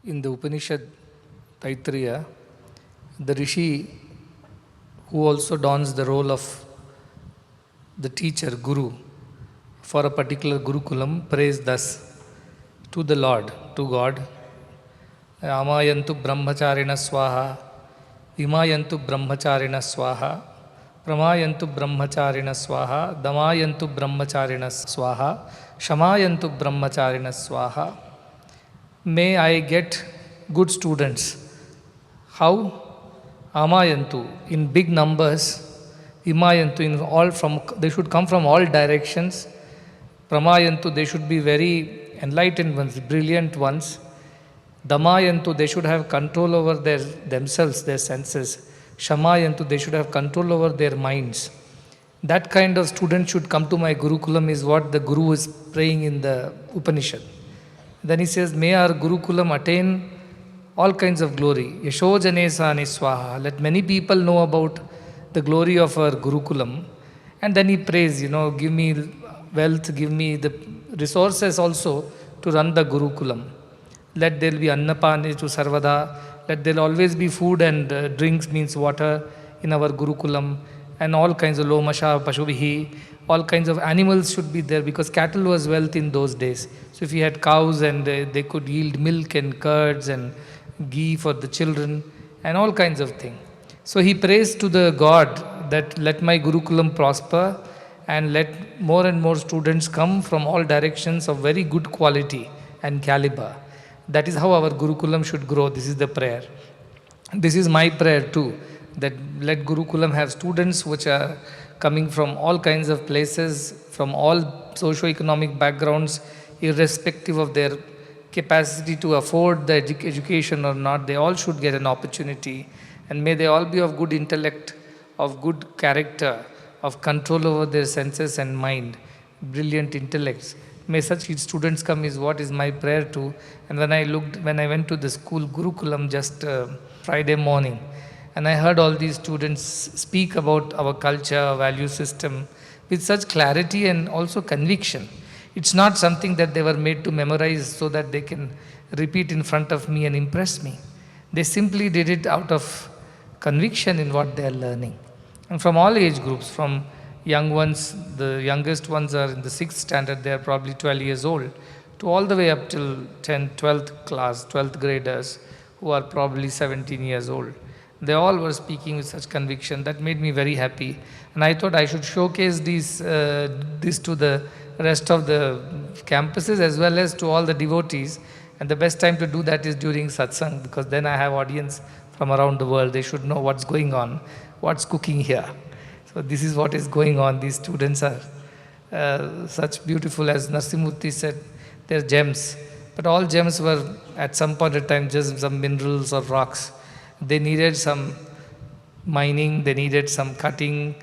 in the Upanishad Taittiriya, the Rishi who also dons the role of the teacher, Guru, for a particular Gurukulam, prays thus to the Lord, to God, Amayantu Brahmacharina Swaha, Imayantu Brahmacharina Swaha, Pramayantu Brahmacharina Swaha, Damayantu Brahmacharina Swaha, Shamayantu Brahmacharina Swaha. May I get good students. How? Amayantu, in big numbers. Imayantu, in all from, they should come from all directions. Pramayantu, they should be very enlightened ones, brilliant ones. Damayantu, they should have control over themselves, their senses. Shamayantu, they should have control over their minds. That kind of student should come to my Gurukulam is what the Guru is praying in the Upanishad. Then he says, may our Gurukulam attain all kinds of glory. Yashojanesani Swaha. Let many people know about the glory of our Gurukulam. And then he prays, give me wealth, give me the resources also to run the Gurukulam. Let there be Annapani to Sarvada. Let there always be food and drinks, means water, in our Gurukulam. And all kinds of Lomasha, Pashuvihi, all kinds of animals should be there because cattle was wealth in those days. So if you had cows and they could yield milk and curds and ghee for the children and all kinds of things. So he prays to the God that let my Gurukulam prosper and let more and more students come from all directions of very good quality and caliber. That is how our Gurukulam should grow. This is the prayer. This is my prayer too, that let Gurukulam have students which are coming from all kinds of places, from all socio-economic backgrounds, irrespective of their capacity to afford the education or not. They all should get an opportunity. And may they all be of good intellect, of good character, of control over their senses and mind, brilliant intellects. May such students come is what is my prayer too. And when I went to the school Gurukulam just Friday morning, and I heard all these students speak about our culture, value system, with such clarity and also conviction. It's not something that they were made to memorize so that they can repeat in front of me and impress me. They simply did it out of conviction in what they are learning. And from all age groups, from young ones, the youngest ones are in the 6th standard, they are probably 12 years old, to all the way up till 10th, 12th class, 12th graders, who are probably 17 years old. They all were speaking with such conviction. That made me very happy. And I thought I should showcase this to the rest of the campuses as well as to all the devotees. And the best time to do that is during satsang, because then I have audience from around the world. They should know what's going on, what's cooking here. So this is what is going on. These students are such beautiful, as Narsimurti said, they're gems. But all gems were at some point in time just some minerals or rocks. They needed some mining, they needed some cutting,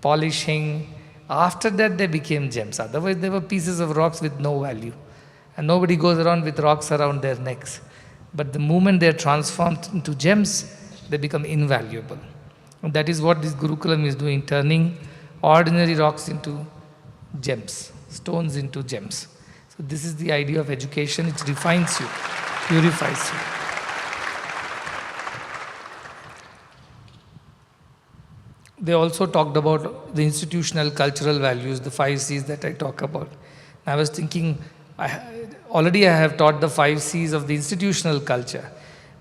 polishing. After that they became gems. Otherwise they were pieces of rocks with no value. And nobody goes around with rocks around their necks. But the moment they are transformed into gems, they become invaluable. And that is what this Gurukulam is doing, turning ordinary rocks into gems, stones into gems. So this is the idea of education. It refines you, purifies you. They also talked about the institutional cultural values, the 5 C's that I talk about. I was thinking, already I have taught the 5 C's of the institutional culture,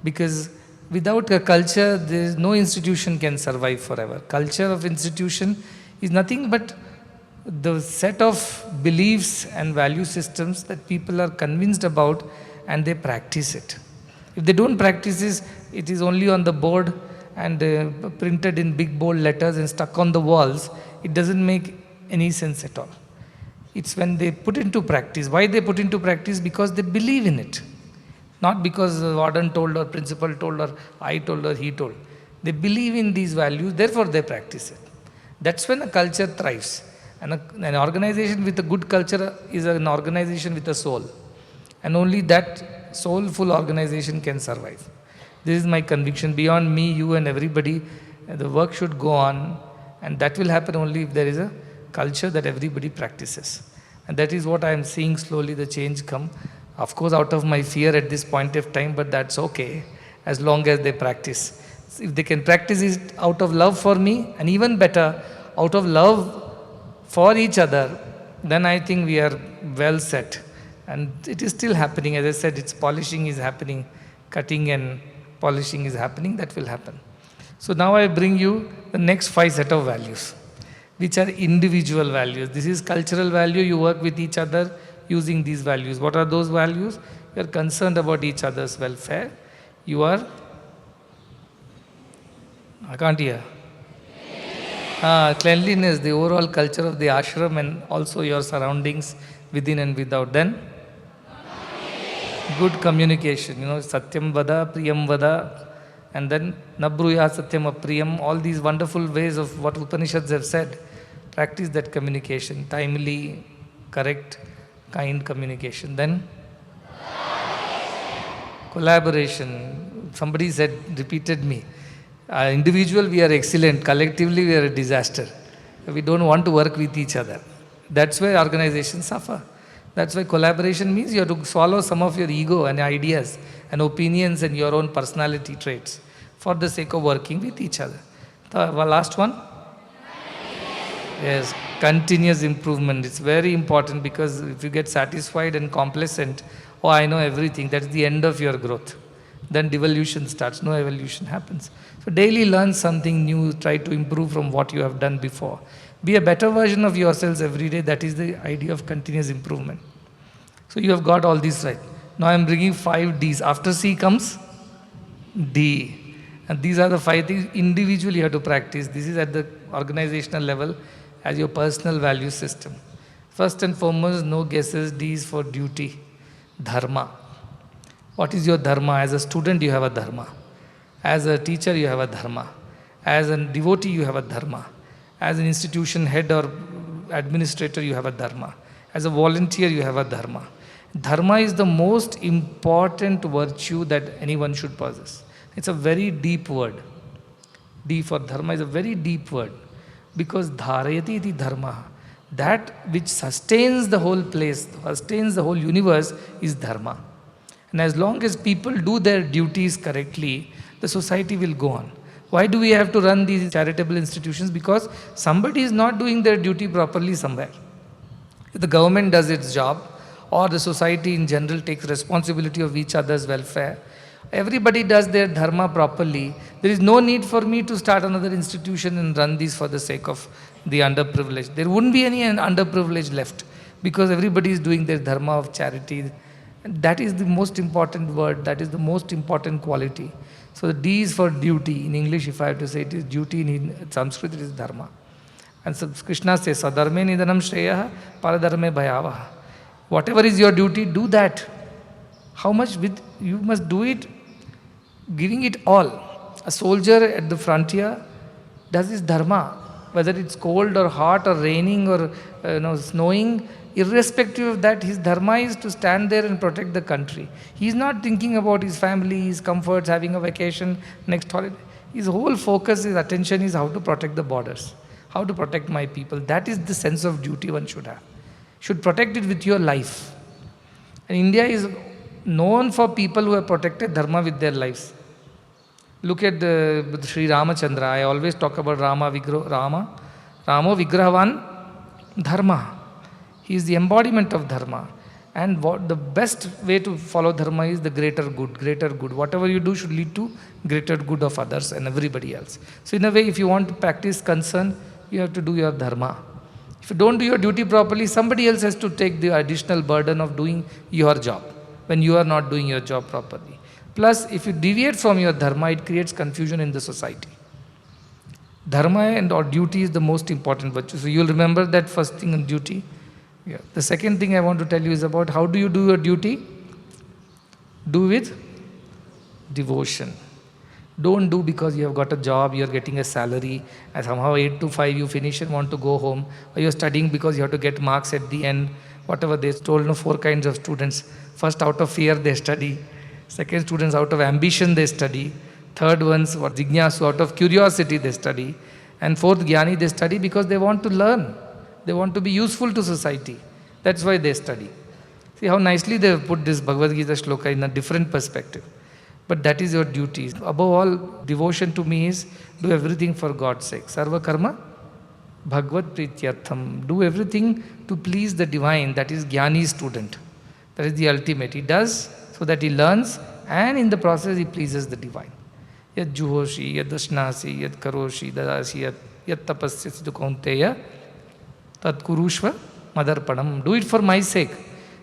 because without a culture, there is no institution can survive forever. Culture of institution is nothing but the set of beliefs and value systems that people are convinced about and they practice it. If they don't practice it is only on the board and printed in big bold letters and stuck on the walls. It doesn't make any sense at all. It's when they put into practice. Why they put into practice? Because they believe in it. Not because the warden told or principal told or I told or he told. They believe in these values, therefore they practice it. That's when a culture thrives. And an organization with a good culture is an organization with a soul. And only that soulful organization can survive. This is my conviction. Beyond me, you and everybody, the work should go on. And that will happen only if there is a culture that everybody practices. And that is what I am seeing slowly the change come. Of course, out of my fear at this point of time, but that's okay, as long as they practice. If they can practice it out of love for me, and even better, out of love for each other, then I think we are well set. And it is still happening. As I said, it's polishing is happening, cutting and polishing is happening, that will happen. So now I bring you the next 5 set of values, which are individual values. This is cultural value, you work with each other using these values. What are those values? You are concerned about each other's welfare. You are, I can't hear. Cleanliness, the overall culture of the ashram and also your surroundings within and without. Then, good communication, satyam vada, priyam vada, and then nabruya satyam apriyam, all these wonderful ways of what Upanishads have said. Practice that communication, timely, correct, kind communication. Then, collaboration. Somebody said, repeated me, individual we are excellent, collectively we are a disaster. We don't want to work with each other. That's why organizations suffer. That's why collaboration means you have to swallow some of your ego and ideas and opinions and your own personality traits for the sake of working with each other. The last one? Yes, continuous improvement. It's very important, because if you get satisfied and complacent, oh, I know everything, that's the end of your growth. Then devolution starts, no evolution happens. So daily learn something new, try to improve from what you have done before. Be a better version of yourselves every day. That is the idea of continuous improvement. So you have got all these right. Now I am bringing 5 Ds. After C comes D. And these are the 5 things individually you have to practice. This is at the organizational level as your personal value system. First and foremost, no guesses. D is for duty. Dharma. What is your dharma? As a student, you have a dharma. As a teacher, you have a dharma. As a devotee, you have a dharma. As an institution head or administrator, you have a dharma. As a volunteer, you have a dharma. Dharma is the most important virtue that anyone should possess. It's a very deep word. D for dharma is a very deep word, because dharayati iti dharma, that which sustains the whole place, sustains the whole universe, is dharma. And as long as people do their duties correctly, the society will go on. Why do we have to run these charitable institutions? Because somebody is not doing their duty properly somewhere. If the government does its job, or the society in general takes responsibility of each other's welfare, everybody does their dharma properly, there is no need for me to start another institution and run these for the sake of the underprivileged. There wouldn't be any underprivileged left, because everybody is doing their dharma of charity. And that is the most important word, that is the most important quality. So the D is for duty. In English, if I have to say, it is duty. In Sanskrit, it is dharma. And so Krishna says, Sadharme nidanam shreyaha paradharme bhayavaha. Whatever is your duty, do that. How much you must do it, giving it all. A soldier at the frontier does his dharma, whether it's cold or hot or raining or snowing. Irrespective of that, his dharma is to stand there and protect the country. He is not thinking about his family, his comforts, having a vacation, next holiday. His whole focus, his attention is how to protect the borders, how to protect my people. That is the sense of duty one should have. Should protect it with your life. And India is known for people who have protected dharma with their lives. Look at Sri Ramachandra. I always talk about Ramo Vigrahavan Dharma. He is the embodiment of dharma. And what the best way to follow dharma is the greater good, greater good. Whatever you do should lead to greater good of others and everybody else. So in a way, if you want to practice concern, you have to do your dharma. If you don't do your duty properly, somebody else has to take the additional burden of doing your job when you are not doing your job properly. Plus, if you deviate from your dharma, it creates confusion in the society. Dharma and or duty is the most important virtue. So you'll remember that first thing on duty. Yeah. The second thing I want to tell you is about how do you do your duty? Do with devotion. Don't do because you have got a job, you are getting a salary, and somehow 8 to 5 you finish and want to go home, or you are studying because you have to get marks at the end, whatever they told, 4 kinds of students. First, out of fear they study. Second, students out of ambition they study. Third ones, jignasu, out of curiosity they study. And fourth, jnani, they study because they want to learn. They want to be useful to society. That's why they study. See how nicely they have put this Bhagavad Gita shloka in a different perspective. But that is your duty. Above all, devotion to me is do everything for God's sake. Sarva karma bhagavad prityartham. Do everything to please the divine. That is Jnani student. That is the ultimate. He does so that he learns, and in the process he pleases the divine. Yad juhoshi, yad dashnasi, yad karoshi, dadasi, yad tapasyasi tu kaunteya, tad kurushva madarpanam. Do it for my sake.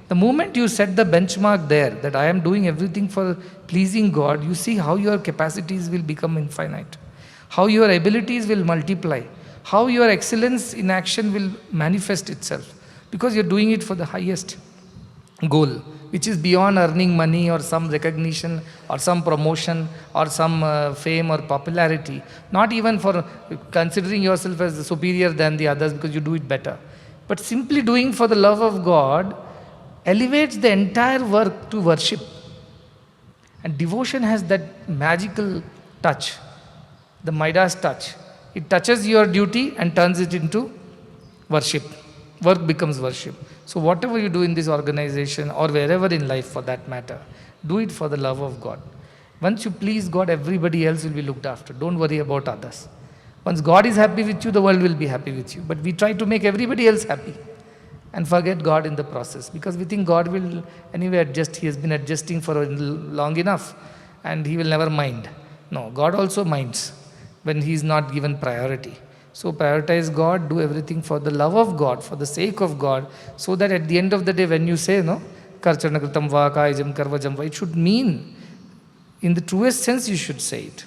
The moment you set the benchmark there, that I am doing everything for pleasing God, you see how your capacities will become infinite, how your abilities will multiply, how your excellence in action will manifest itself, because you're doing it for the highest goal, which is beyond earning money or some recognition or some promotion or some fame or popularity, not even for considering yourself as superior than the others because you do it better, but simply doing for the love of God elevates the entire work to worship. And devotion has that magical touch, the Midas touch. It touches your duty and turns it into worship. Work becomes worship. So whatever you do in this organization or wherever in life for that matter, do it for the love of God. Once you please God, everybody else will be looked after. Don't worry about others. Once God is happy with you, the world will be happy with you. But we try to make everybody else happy and forget God in the process, because we think God will anyway adjust. He has been adjusting for long enough and He will never mind. No, God also minds when He is not given priority. So prioritize God, do everything for the love of God, for the sake of God, so that at the end of the day when you say, no, karchana kritam va kayajam karvajam va, it should mean, in the truest sense you should say it,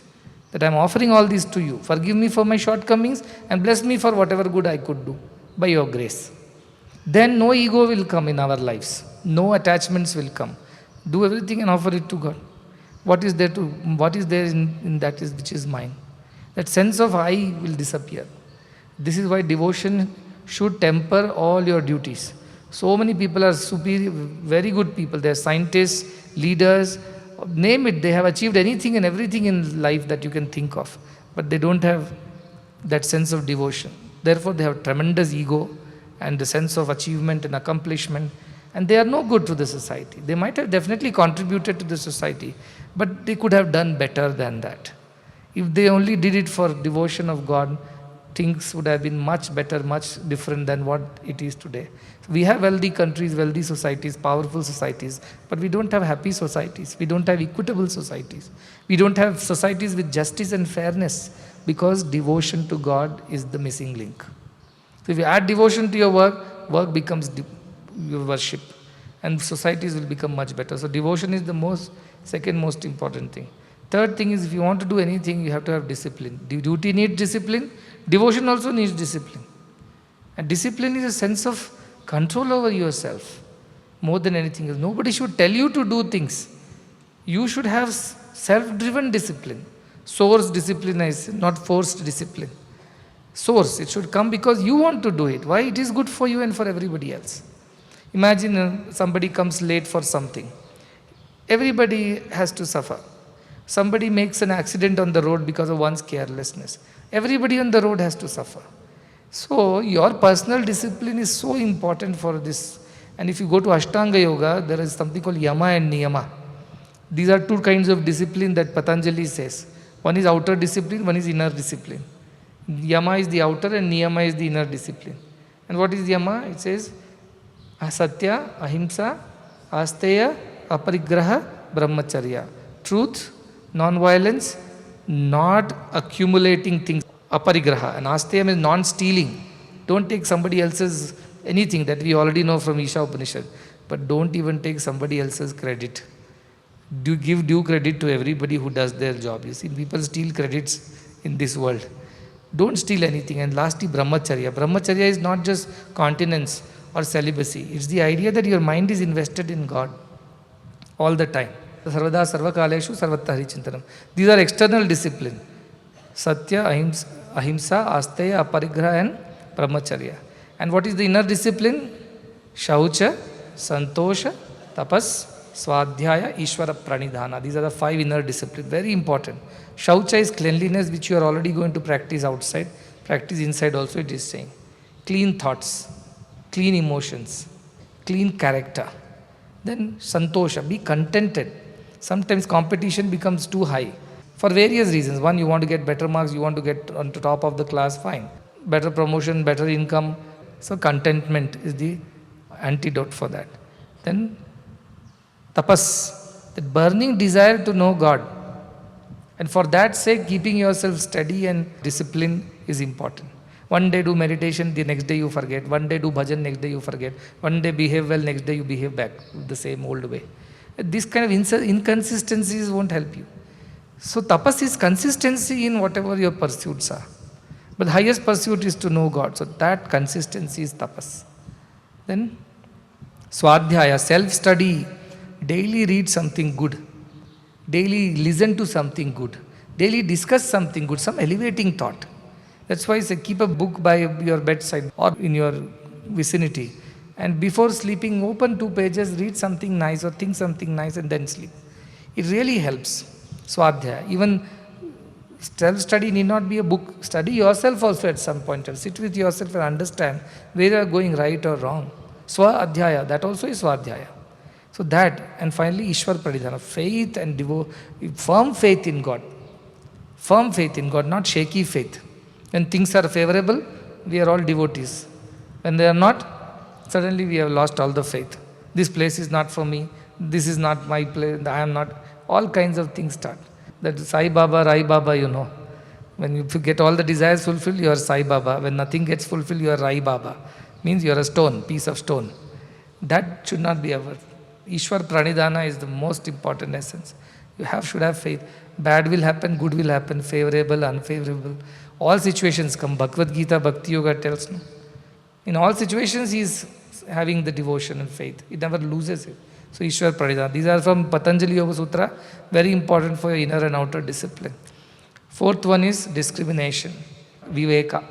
that I am offering all these to you. Forgive me for my shortcomings and bless me for whatever good I could do by your grace. Then no ego will come in our lives. No attachments will come. Do everything and offer it to God. What is there in that is which is mine? That sense of I will disappear. This is why devotion should temper all your duties. So many people are superior, very good people. They are scientists, leaders, name it. They have achieved anything and everything in life that you can think of. But they don't have that sense of devotion. Therefore, they have tremendous ego and the sense of achievement and accomplishment, and they are no good to the society. They might have definitely contributed to the society, but they could have done better than that. If they only did it for devotion of God, things would have been much better, much different than what it is today. We have wealthy countries, wealthy societies, powerful societies, but we don't have happy societies. We don't have equitable societies. We don't have societies with justice and fairness, because devotion to God is the missing link. So if you add devotion to your work, work becomes your worship, and societies will become much better. So devotion is the second most important thing. Third thing is, if you want to do anything, you have to have discipline. Duty needs discipline. Devotion also needs discipline. And discipline is a sense of control over yourself more than anything else. Nobody should tell you to do things. You should have self-driven discipline. Source discipline, I say, not forced discipline. Source, it should come because you want to do it. Why? It is good for you and for everybody else. Imagine somebody comes late for something. Everybody has to suffer. Somebody makes an accident on the road because of one's carelessness. Everybody on the road has to suffer. So your personal discipline is so important for this. And if you go to Ashtanga Yoga, there is something called Yama and Niyama. These are two kinds of discipline that Patanjali says. One is outer discipline, one is inner discipline. Yama is the outer and Niyama is the inner discipline. And what is Yama? It says Satya, Ahimsa, Asteya, Aparigraha, Brahmacharya. Truth, non-violence, not accumulating things. Aparigraha. And Asteya means non-stealing. Don't take somebody else's anything, that we already know from Isha Upanishad. But don't even take somebody else's credit. Do give due credit to everybody who does their job. You see, people steal credits in this world. Don't steal anything. And lastly, Brahmacharya. Brahmacharya is not just continence or celibacy. It's the idea that your mind is invested in God all the time. Sarvada sarvakaleshu sarvatra harichintanam. These are external discipline. Satya, ahimsa, asteya, aparigraha and brahmacharya. And what is the inner discipline? Shaucha, santosha, tapas, swadhyaya, ishvara pranidhana. These are the 5 inner disciplines. Very important. Shaucha is cleanliness, which you are already going to practice outside. Practice inside also, it is saying. Clean thoughts, clean emotions, clean character. Then santosha, be contented. Sometimes competition becomes too high for various reasons. One, you want to get better marks, you want to get on to top of the class, fine. Better promotion, better income. So contentment is the antidote for that. Then tapas, that burning desire to know God. And for that sake, keeping yourself steady and disciplined is important. One day do meditation, the next day you forget. One day do bhajan, next day you forget. One day behave well, next day you behave back the same old way. This kind of inconsistencies won't help you. So tapas is consistency in whatever your pursuits are. But the highest pursuit is to know God. So that consistency is tapas. Then swadhyaya, self-study. Daily read something good. Daily listen to something good. Daily discuss something good, some elevating thought. That's why I say keep a book by your bedside or in your vicinity. And before sleeping, open 2 pages, read something nice or think something nice and then sleep. It really helps. Swadhyaya. Even self-study need not be a book. Study yourself also at some point. Sit with yourself and understand where you are going right or wrong. Swa-adhyaya, that also is Swadhyaya. So that, and finally Ishwar Pranidhana, faith and firm faith in God. Firm faith in God, not shaky faith. When things are favorable, we are all devotees. When they are not, suddenly we have lost all the faith. This place is not for me. This is not my place. I am not. All kinds of things start. That Sai Baba, Rai Baba, you know. When you get all the desires fulfilled, you are Sai Baba. When nothing gets fulfilled, you are Rai Baba. Means you are a stone, piece of stone. That should not be our. Ishwar Pranidhana is the most important essence. You should have faith. Bad will happen, good will happen, favorable, unfavorable. All situations come. Bhagavad Gita, Bhakti Yoga tells no. In all situations, he is having the devotion and faith. It never loses it. So Ishwar Pranidhana. These are from Patanjali Yoga Sutra. Very important for your inner and outer discipline. Fourth one is discrimination. Viveka.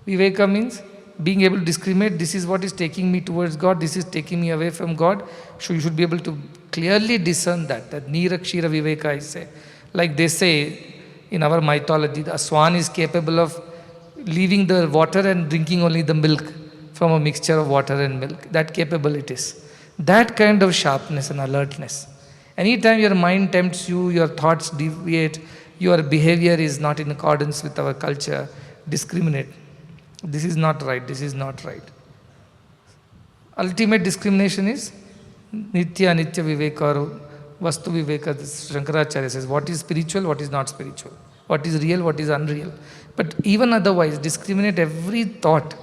Viveka means being able to discriminate, this is what is taking me towards God, this is taking me away from God. So you should be able to clearly discern that Nira Kshira Viveka I say. Like they say in our mythology, a swan is capable of leaving the water and drinking only the milk from a mixture of water and milk. That capable it is. That kind of sharpness and alertness. Anytime your mind tempts you, your thoughts deviate, your behavior is not in accordance with our culture, discriminate. This is not right, this is not right. Ultimate discrimination is Nitya Viveka or Vastu Viveka. Shankaracharya says, what is spiritual, what is not spiritual. What is real, what is unreal. But even otherwise, discriminate every thought.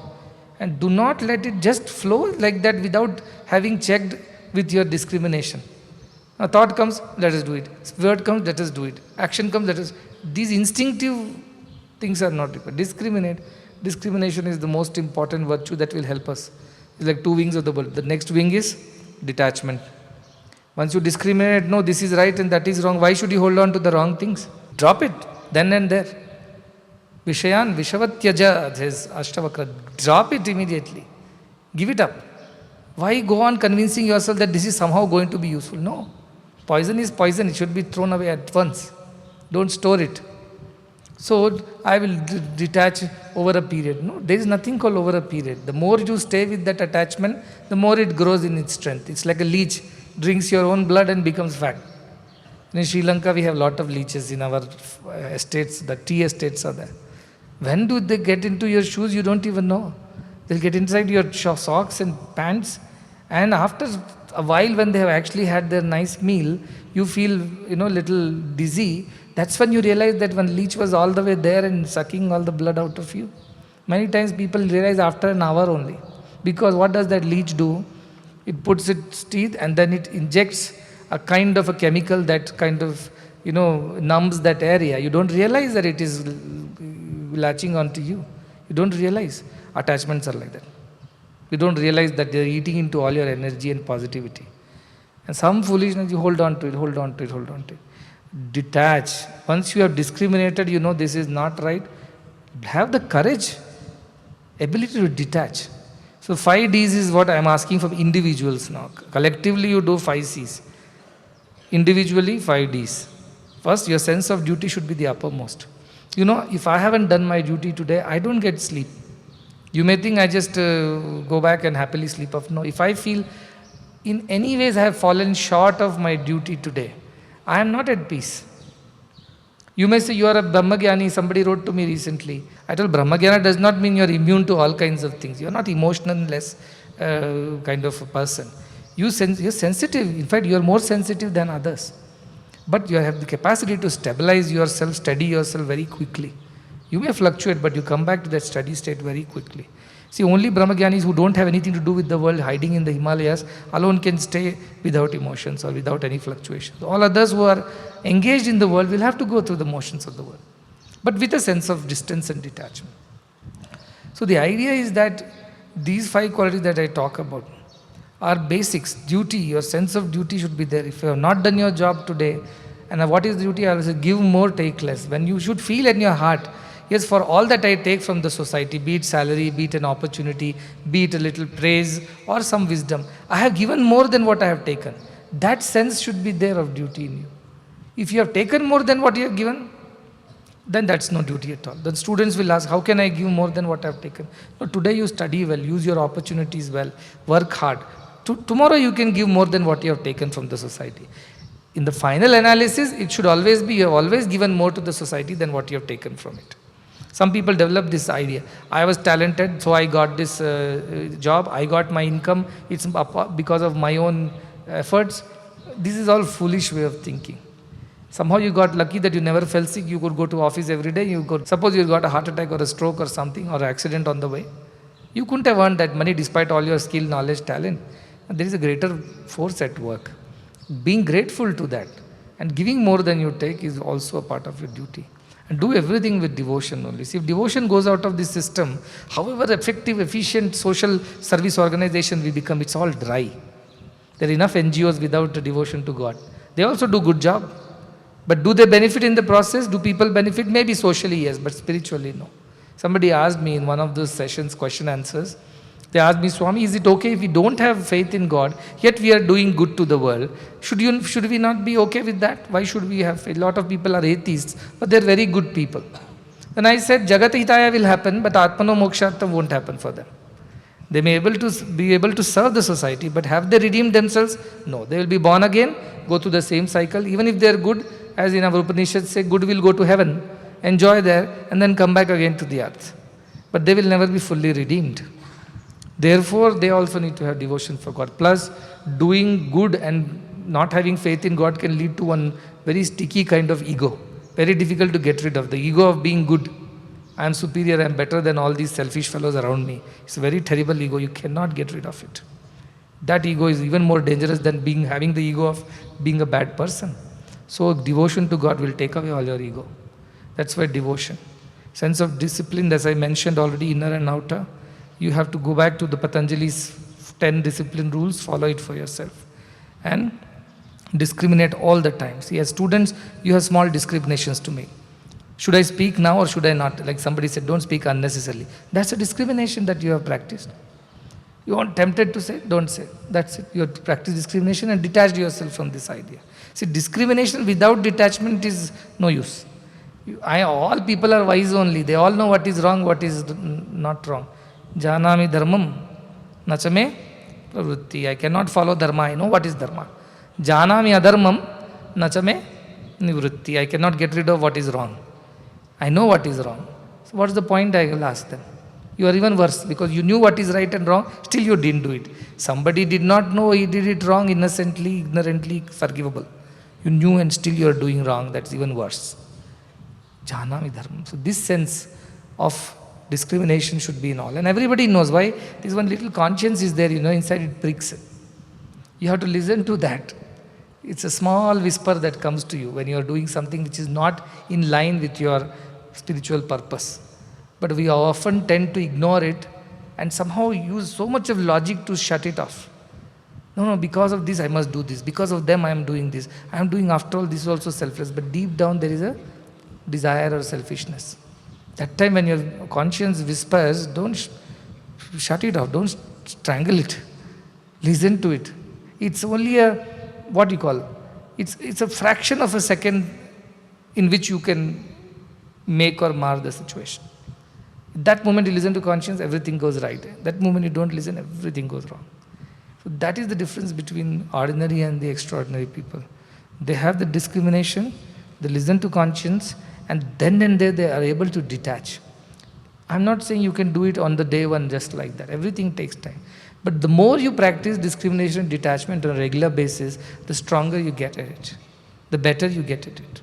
And do not let it just flow like that without having checked with your discrimination. A thought comes, let us do it. Word comes, let us do it. Action comes, let us. These instinctive things are not required. Discriminate. Discrimination is the most important virtue that will help us. It's like 2 wings of the bird. The next wing is detachment. Once you discriminate, no, this is right and that is wrong. Why should you hold on to the wrong things? Drop it, then and there. Vishayan Vishavatyaja, says Ashtavakra. Drop it immediately. Give it up. Why go on convincing yourself that this is somehow going to be useful? No. Poison is poison. It should be thrown away at once. Don't store it. So I will detach over a period. No, there is nothing called over a period. The more you stay with that attachment, the more it grows in its strength. It's like a leech, drinks your own blood and becomes fat. In Sri Lanka, we have a lot of leeches in our estates. The tea estates are there. When do they get into your shoes? You don't even know. They'll get inside your socks and pants. And after a while, when they have actually had their nice meal, you feel, little dizzy. That's when you realize that one leech was all the way there and sucking all the blood out of you. Many times people realize after an hour only. Because what does that leech do? It puts its teeth and then it injects a kind of a chemical that kind of, numbs that area. You don't realize that it is latching onto you. You don't realize. Attachments are like that. You don't realize that they're eating into all your energy and positivity. And some foolishness, you hold on to it. Detach. Once you have discriminated, this is not right. Have the courage, ability to detach. So 5 Ds is what I am asking from individuals now. Collectively you do 5 Cs. Individually 5 Ds. First, your sense of duty should be the uppermost. If I haven't done my duty today, I don't get sleep. You may think I just go back and happily sleep off. No, if I feel in any ways I have fallen short of my duty today, I am not at peace. You may say you are a Brahmagyani. Somebody wrote to me recently. I told Brahmagyana does not mean you are immune to all kinds of things. You are not emotionless kind of a person. You're sensitive. In fact, you are more sensitive than others. But you have the capacity to stabilize yourself, steady yourself very quickly. You may fluctuate, but you come back to that steady state very quickly. See, only Brahmagyanis who don't have anything to do with the world, hiding in the Himalayas, alone can stay without emotions or without any fluctuations. All others who are engaged in the world will have to go through the motions of the world, but with a sense of distance and detachment. So the idea is that these 5 qualities that I talk about are basics. Duty, your sense of duty should be there. If you have not done your job today, and what is duty? I will say, give more, take less. When you should feel in your heart, yes, for all that I take from the society, be it salary, be it an opportunity, be it a little praise or some wisdom, I have given more than what I have taken. That sense should be there of duty in you. If you have taken more than what you have given, then that's no duty at all. Then students will ask, how can I give more than what I have taken? No, today you study well, use your opportunities well, work hard. Tomorrow you can give more than what you have taken from the society. In the final analysis, it should always be, you have always given more to the society than what you have taken from it. Some people develop this idea. I was talented, so I got this job, I got my income, it's because of my own efforts. This is all foolish way of thinking. Somehow you got lucky that you never fell sick, you could go to office every day, suppose you got a heart attack or a stroke or something, or accident on the way. You couldn't have earned that money despite all your skill, knowledge, talent. And there is a greater force at work. Being grateful to that and giving more than you take is also a part of your duty. And do everything with devotion only. See, if devotion goes out of this system, however effective, efficient social service organization we become, it's all dry. There are enough NGOs without devotion to God. They also do good job. But do they benefit in the process? Do people benefit? Maybe socially, yes, but spiritually, no. Somebody asked me in one of those sessions, question answers, they asked me, Swami, is it okay if we don't have faith in God, yet we are doing good to the world? Should we not be okay with that? Why should we have faith? A lot of people are atheists, but they're very good people. Then I said, Jagat Hitaya will happen, but Atmano Mokshartham won't happen for them. They may be able to serve the society, but have they redeemed themselves? No. They will be born again, go through the same cycle. Even if they are good, as in our Upanishads say, good will go to heaven, enjoy there, and then come back again to the earth. But they will never be fully redeemed. Therefore, they also need to have devotion for God. Plus, doing good and not having faith in God can lead to one very sticky kind of ego. Very difficult to get rid of. The ego of being good. I am superior, I am better than all these selfish fellows around me. It's a very terrible ego. You cannot get rid of it. That ego is even more dangerous than having the ego of being a bad person. So, devotion to God will take away all your ego. That's why devotion. Sense of discipline, as I mentioned already, inner and outer. You have to go back to the Patanjali's 10 discipline rules, follow it for yourself. And discriminate all the time. See, as students, you have small discriminations to make. Should I speak now or should I not? Like somebody said, don't speak unnecessarily. That's a discrimination that you have practiced. You are tempted to say, don't say. That's it. You have to practice discrimination and detach yourself from this idea. See, discrimination without detachment is no use. All people are wise only. They all know what is wrong, what is not wrong. Janami dharmam nachame pravrutti. I cannot follow dharma. I know what is dharma. Janami adharmam nachame nivrutti. I cannot get rid of what is wrong. I know what is wrong. So what's the point? I will ask them. You are even worse because you knew what is right and wrong, still you didn't do it. Somebody did not know, he did it wrong, innocently, ignorantly, forgivable. You knew and still you are doing wrong, that's even worse. Janami dharmam. So this sense of discrimination should be in all. And everybody knows why. This one little conscience is there, inside it pricks. You have to listen to that. It's a small whisper that comes to you when you are doing something which is not in line with your spiritual purpose. But we often tend to ignore it and somehow use so much of logic to shut it off. No, because of this I must do this. Because of them I am doing this. I am doing, after all, this is also selfless. But deep down there is a desire or selfishness. That time when your conscience whispers, don't shut it off, don't strangle it. Listen to it. It's only it's a fraction of a second in which you can make or mar the situation. That moment you listen to conscience, everything goes right. That moment you don't listen, everything goes wrong. So that is the difference between ordinary and the extraordinary people. They have the discrimination, they listen to conscience, and then and there they are able to detach. I'm not saying you can do it on the day one just like that. Everything takes time. But the more you practice discrimination and detachment on a regular basis, the stronger you get at it, the better you get at it.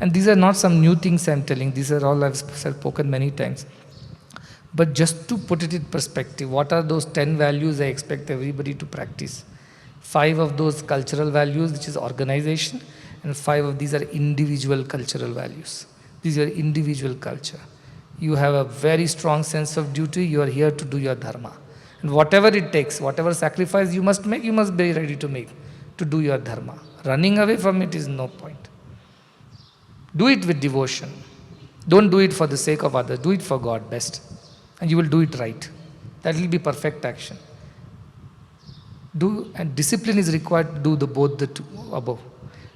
And these are not some new things I'm telling, these are all I've spoken many times. But just to put it in perspective, what are those 10 values I expect everybody to practice? 5 of those cultural values, which is organization, and 5 of these are individual cultural values. These are individual culture. You have a very strong sense of duty, you are here to do your dharma. And whatever it takes, whatever sacrifice you must make, you must be ready to make to do your dharma. Running away from it is no point. Do it with devotion. Don't do it for the sake of others, do it for God best. And you will do it right. That will be perfect action. And discipline is required to do both the two above.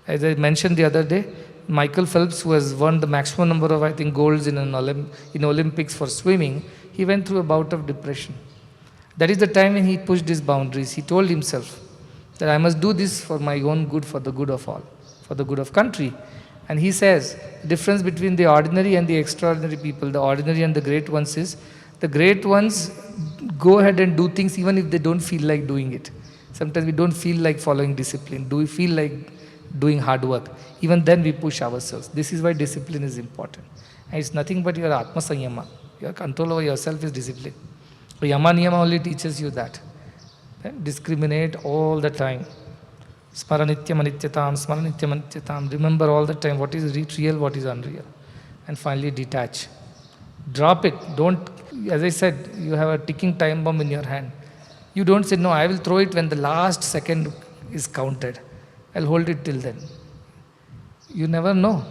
As I mentioned the other day, Michael Phelps, who has won the maximum number of, I think, golds in Olympics for swimming, he went through a bout of depression. That is the time when he pushed his boundaries. He told himself that I must do this for my own good, for the good of all, for the good of country. And he says, the difference between the ordinary and the extraordinary people, the ordinary and the great ones is, the great ones go ahead and do things even if they don't feel like doing it. Sometimes we don't feel like following discipline. Do we feel like doing hard work? Even then we push ourselves. This is why discipline is important. And it's nothing but your Atma Sanyama. Your control over yourself is discipline. So Yama Niyama only teaches you that. Then discriminate all the time. Smaranitya manityatam. Remember all the time what is real, what is unreal. And finally detach. Drop it. Don't, as I said, you have a ticking time bomb in your hand. You don't say, no, I will throw it when the last second is counted. I'll hold it till then. You never know.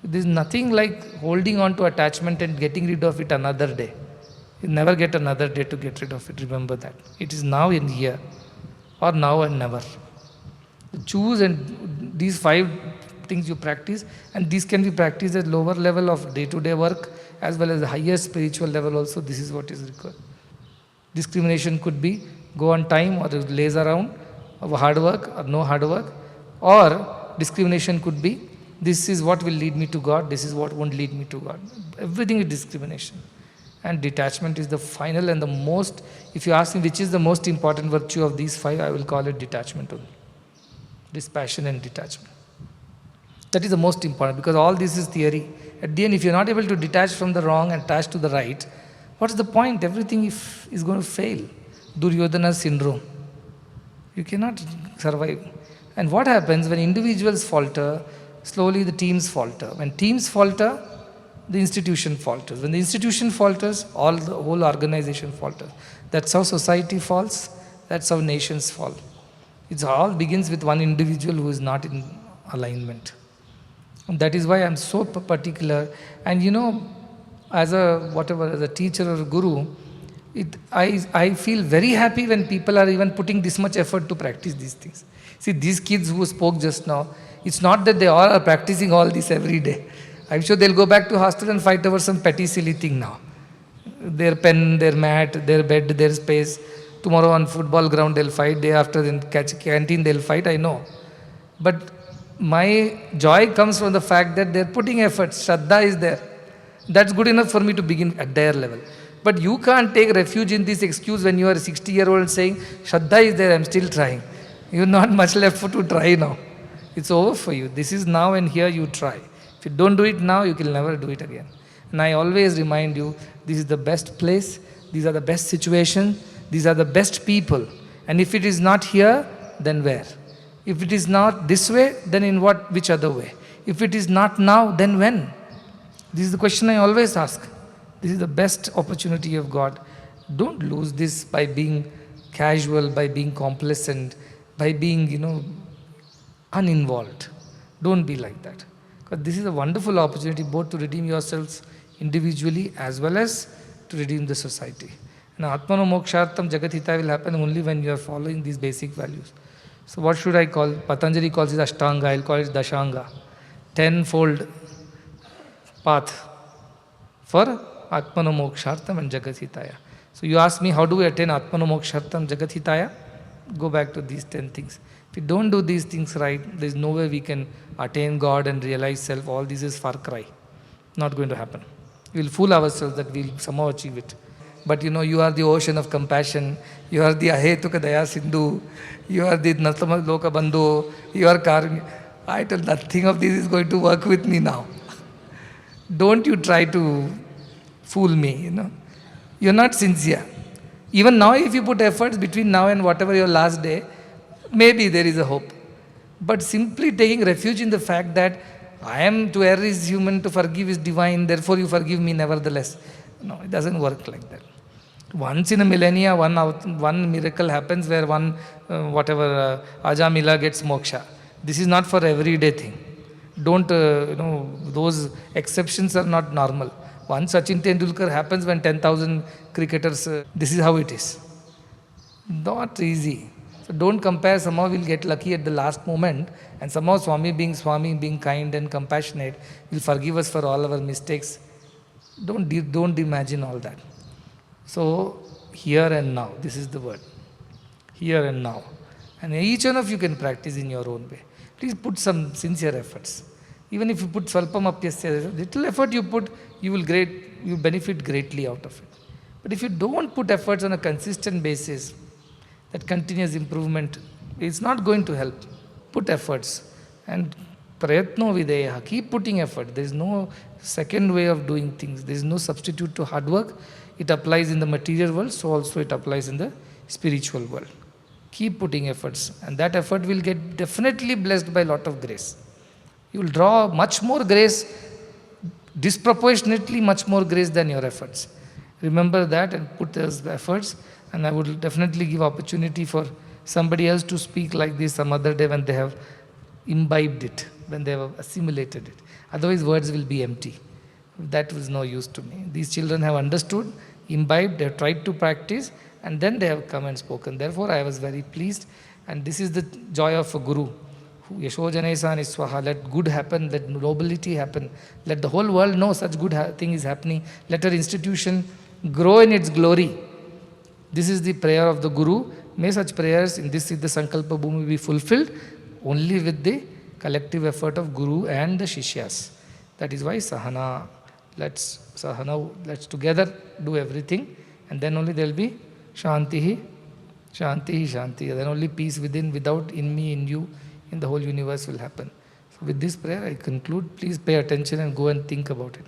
There's nothing like holding on to attachment and getting rid of it another day. You never get another day to get rid of it. Remember that. It is now and here, or now and never. Choose, and these 5 things you practice, and these can be practiced at lower level of day-to-day work as well as the higher spiritual level also. This is what is required. Discrimination could be go on time or laze around, or hard work or no hard work, or discrimination could be this is what will lead me to God, this is what won't lead me to God. Everything is discrimination. And detachment is the final and the most, if you ask me which is the most important virtue of these 5, I will call it detachment only. Dispassion and detachment. That is the most important, because all this is theory. At the end, if you're not able to detach from the wrong and attach to the right, what's the point? Everything is going to fail. Duryodhana syndrome. You cannot survive. And what happens when individuals falter, slowly the teams falter. When teams falter, the institution falters. When the institution falters, the whole organization falters. That's how society falls. That's how nations fall. It all begins with one individual who is not in alignment. And that is why I'm so particular. And as a teacher or a guru, I feel very happy when people are even putting this much effort to practice these things. See, these kids who spoke just now, it's not that they all are practicing all this every day. I'm sure they'll go back to hostel and fight over some petty silly thing now. Their pen, their mat, their bed, their space. Tomorrow on football ground they'll fight. Day after in canteen they'll fight, I know. But my joy comes from the fact that they're putting efforts. Shraddha is there. That's good enough for me to begin at their level. But you can't take refuge in this excuse when you are a 60-year-old saying, Shraddha is there, I'm still trying. You're not much left to try now. It's over for you. This is now and here you try. If you don't do it now, you will never do it again. And I always remind you, this is the best place, these are the best situations, these are the best people. And if it is not here, then where? If it is not this way, then in which other way? If it is not now, then when? This is the question I always ask. This is the best opportunity you've got. Don't lose this by being casual, by being complacent, by being, uninvolved. Don't be like that. Because this is a wonderful opportunity both to redeem yourselves individually as well as to redeem the society. And Atmano Mokshartam Jagatita will happen only when you are following these basic values. So what should I call? Patanjali calls it Ashtanga, I'll call it daśānga. 10-fold path for Atmano Mokshartam and Jagat Hitaya. So you ask me, how do we attain Atmano Mokshartam Jagat Hitaya? Go back to these 10 things. If we don't do these things right, there is no way we can attain God and realize self. All this is far cry. Not going to happen. We'll fool ourselves that we'll somehow achieve it. But you are the ocean of compassion. You are the Ahetuka Daya Sindhu. You are the Natama Loka Bandhu. You are Karunya. I tell nothing of this is going to work with me now. Don't you try to fool me, You're not sincere. Even now, if you put efforts between now and whatever your last day, maybe there is a hope. But simply taking refuge in the fact that I am to err is human, to forgive is divine, therefore you forgive me nevertheless. No, it doesn't work like that. Once in a millennia, one miracle happens where Ajamila gets moksha. This is not for everyday thing. Don't, those exceptions are not normal. One Sachin Tendulkar happens when 10,000 cricketers, this is how it is. Not easy. So don't compare, somehow we'll get lucky at the last moment and somehow Swami, being kind and compassionate, will forgive us for all our mistakes. Don't imagine all that. So, here and now, this is the word. Here and now. And each one of you can practice in your own way. Please put some sincere efforts. Even if you put svalpam apyasya, little effort you put, you benefit greatly out of it. But if you don't put efforts on a consistent basis, that continuous improvement, it's not going to help. Put efforts. And prayatno videha, keep putting effort. There is no second way of doing things. There is no substitute to hard work. It applies in the material world, so also it applies in the spiritual world. Keep putting efforts, and that effort will get definitely blessed by a lot of grace. You will draw much more grace, disproportionately much more grace than your efforts. Remember that and put those efforts, and I would definitely give opportunity for somebody else to speak like this some other day when they have imbibed it, when they have assimilated it. Otherwise words will be empty. That was no use to me. These children have understood, imbibed, they have tried to practice, and then they have come and spoken. Therefore, I was very pleased, and this is the joy of a guru. Yashojanesa Niswaha, let good happen, let nobility happen, let the whole world know such good thing is happening, let our institution grow in its glory. This is the prayer of the Guru. May such prayers in this Siddha Sankalpa Bhumi be fulfilled only with the collective effort of Guru and the Shishyas. That is why Sahana. Let's together do everything, and then only there will be Shantihi, Shantihi, Shanti. Then only peace within, without, in me, in you, in the whole universe will happen. So with this prayer I conclude. Please pay attention and go and think about it.